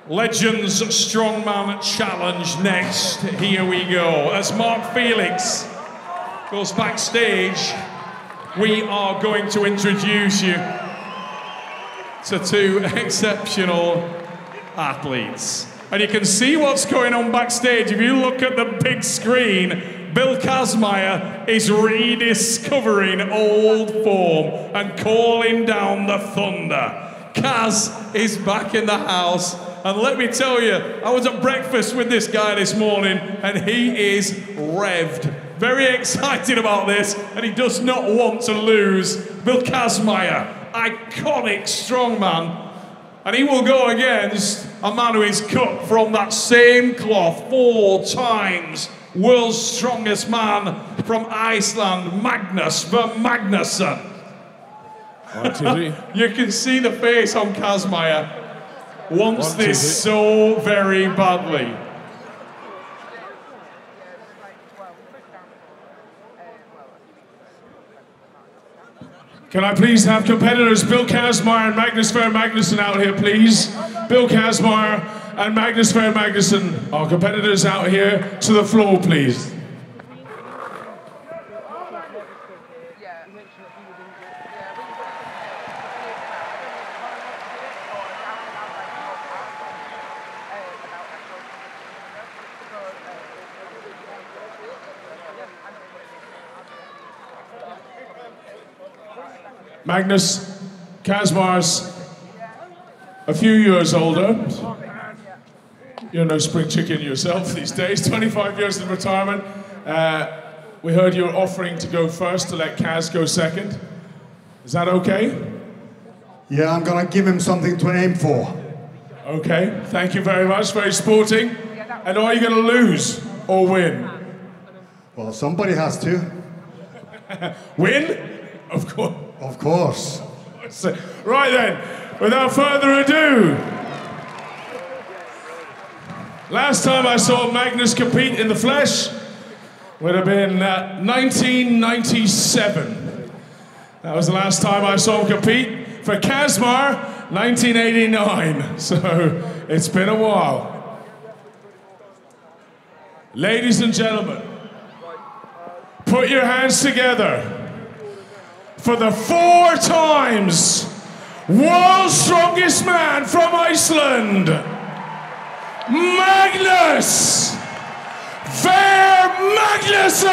Legends Strongman Challenge next. Here we go. As Mark Felix goes backstage, we are going to introduce you to two exceptional athletes. And you can see what's going on backstage. If you look at the big screen, Bill Kazmaier is rediscovering old form and calling down the thunder. Kaz is back in the house. And let me tell you, I was at breakfast with this guy this morning, and he is revved. Very excited about this, and he does not want to lose. Bill Kazmaier, iconic strongman. And he will go against a man who is cut from that same cloth 4 times. World's strongest man from Iceland, Magnus Verr Magnusson. You can see the face on Kazmaier. Wants this so very badly. Can I please have competitors Bill Kazmaier and Magnus Verr Magnusson out here, please? Bill Kazmaier and Magnus Verr Magnusson, our competitors out here to the floor, please. Magnus Kazmaier's a few years older. You're no spring chicken yourself these days, 25 years in retirement. We heard you're offering to go first to let Kaz go second. Is that okay? Yeah, I'm gonna give him something to aim for. Okay, thank you very much, very sporting. And are you gonna lose or win? Well, somebody has to. Win? Of course. Of course. Right then, without further ado, last time I saw Magnus compete in the flesh would have been 1997. That was the last time I saw him compete. For Kazmaier, 1989. So it's been a while. Ladies and gentlemen, put your hands together for the 4 times world's strongest man from Iceland, Magnus Verr Magnusson!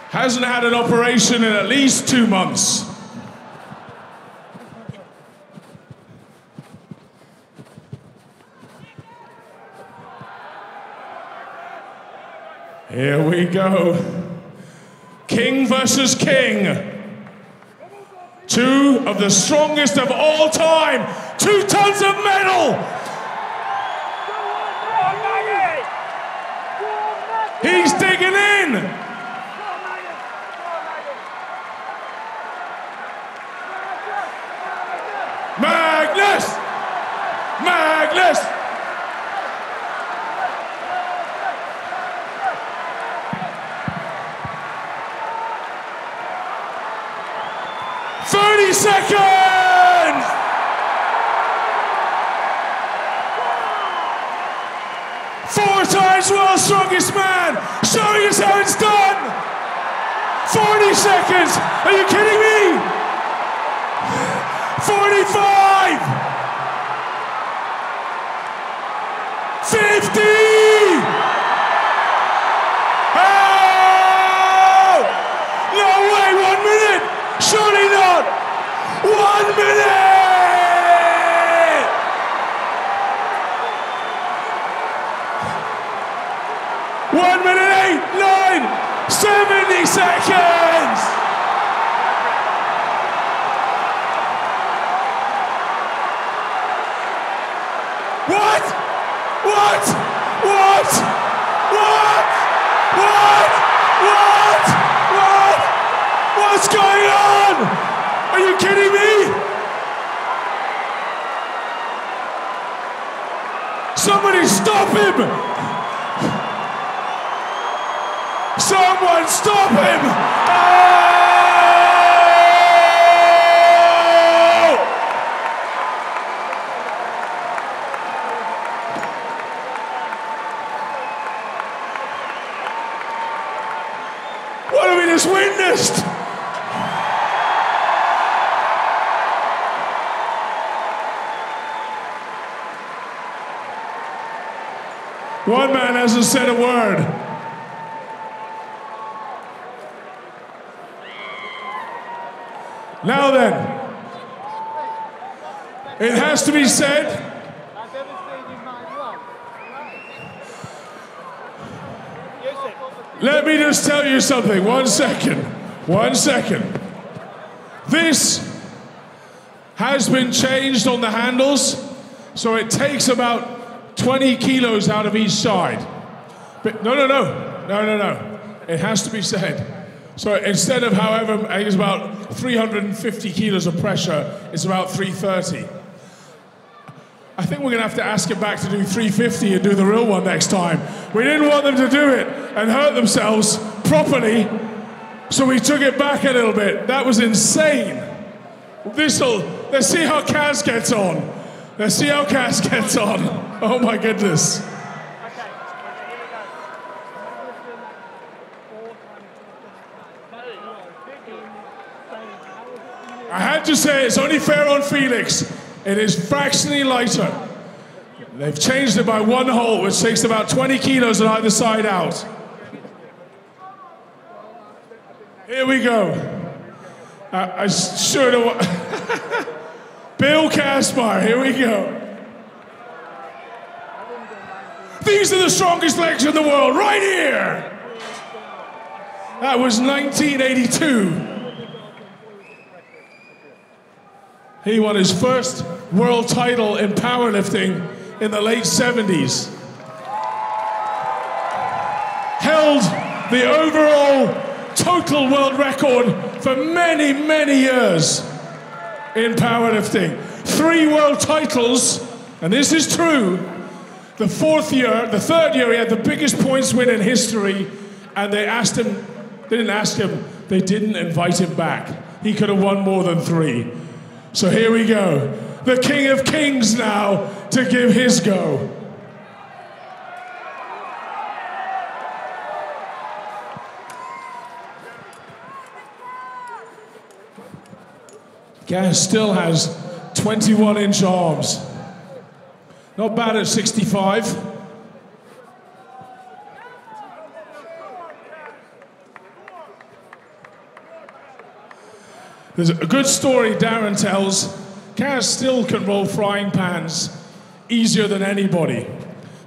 Hasn't had an operation in at least 2 months. Here we go. King versus king. 2 of the strongest of all time. 2 tons of metal. He's digging in. Magnus! Magnus! Seconds! 4 times world's strongest man, showing us how it's done! 40 seconds! Are you kidding me? 45! 50! Oh! No way, 1 minute! Surely not! 1 minute! One minute, 8, 9, 70 seconds! What? What? What? What? What? What? What? What's going on? Are you kidding me? Somebody stop him! Someone stop him! Oh! What have we just witnessed? One man hasn't said a word. Now then, it has to be said, let me just tell you something, 1 second, 1 second. This has been changed on the handles, so it takes about 20 kilos out of each side. But no. It has to be said. So instead of however, I think it's about 350 kilos of pressure, it's about 330. I think we're gonna have to ask him back to do 350 and do the real one next time. We didn't want them to do it and hurt themselves properly, so we took it back a little bit. That was insane. Let's see how Kaz gets on. Let's see how Kaz gets on. Oh my goodness. I had to say, it's only fair on Felix. It is fractionally lighter. They've changed it by 1 hole, which takes about 20 kilos on either side out. Here we go. I should have... Bill Kazmaier, here we go. These are the strongest legs in the world, right here. That was 1982. He won his first world title in powerlifting in the late 70s. Held the overall total world record for many, many years in powerlifting. 3 world titles, and this is true. The third year, he had the biggest points win in history, and they didn't invite him back. He could have won more than 3. So here we go. The King of Kings now to give his go. Kaz still has 21-inch arms. Not bad at 65. There's a good story Darren tells. Kaz still can roll frying pans easier than anybody.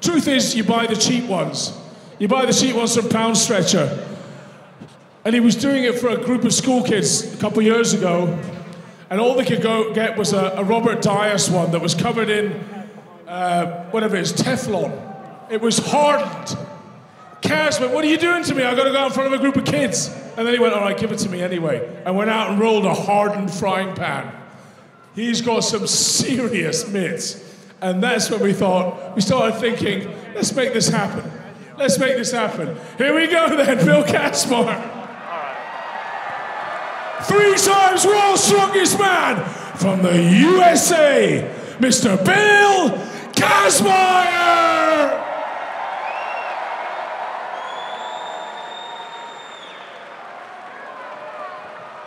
Truth is, you buy the cheap ones. You buy the cheap ones from Pound Stretcher. And he was doing it for a group of school kids a couple years ago. And all they could get was a Robert Dias one that was covered in, whatever it is, Teflon. It was hardened. Kaz went, what are you doing to me? I've got to go out in front of a group of kids. And then he went, all right, give it to me anyway. And went out and rolled a hardened frying pan. He's got some serious mitts. And that's when we started thinking, let's make this happen. Let's make this happen. Here we go then, Bill Kazmaier. 3 times world's strongest man from the USA, Mr. Bill Kazmaier.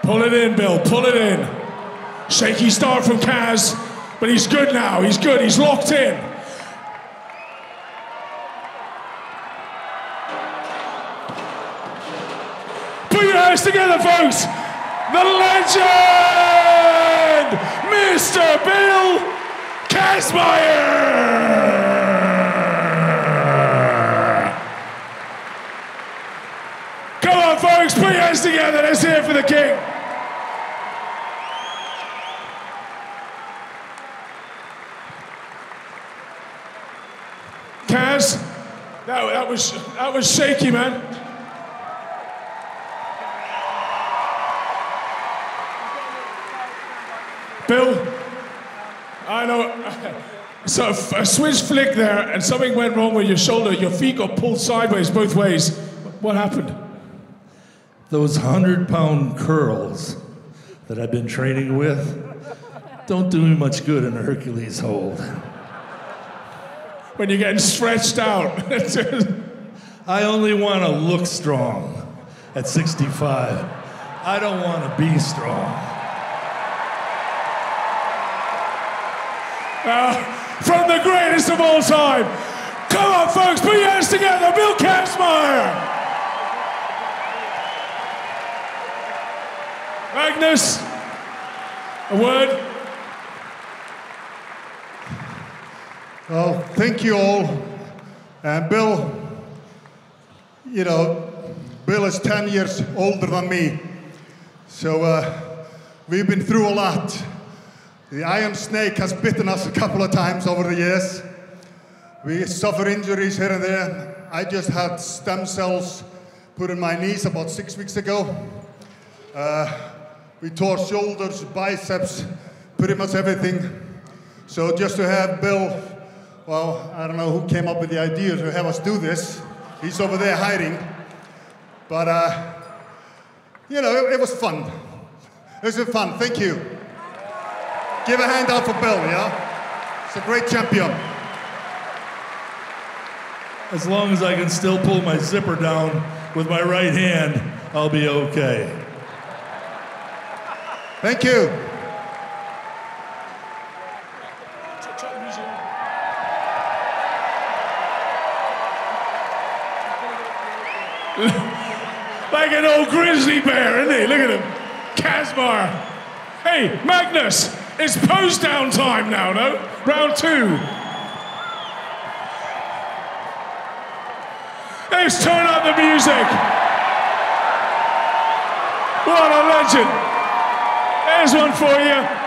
Pull it in, Bill, pull it in. Shaky start from Kaz, but he's good now, he's good, he's locked in. Put your hands together, folks. The legend, Mr. Bill Kazmaier. Come on, folks, put your hands together. Let's hear it for the king. Kaz, that was shaky, man. Bill, I know, so a switch flick there and something went wrong with your shoulder. Your feet got pulled sideways both ways. What happened? those 100-pound curls that I've been training with don't do me much good in a Hercules hold. When you're getting stretched out. I only want to look strong at 65. I don't want to be strong. From the greatest of all time. Come on, folks, put your hands together. Bill Kazmaier. Magnus, a word? Well, thank you all. And Bill, you know, Bill is 10 years older than me. So we've been through a lot. The iron snake has bitten us a couple of times over the years. We suffer injuries here and there. I just had stem cells put in my knees about 6 weeks ago. We tore shoulders, biceps, pretty much everything. So just to have Bill, well, I don't know who came up with the idea to have us do this. He's over there hiding. But, you know, it was fun. It was fun, thank you. Give a hand out for Bill, yeah? He's a great champion. As long as I can still pull my zipper down with my right hand, I'll be okay. Thank you. Like an old grizzly bear, isn't he? Look at him. Kazmaier. Hey, Magnus, it's pose down time now, no? Round 2. Let's turn up the music. What a legend. There's one for you.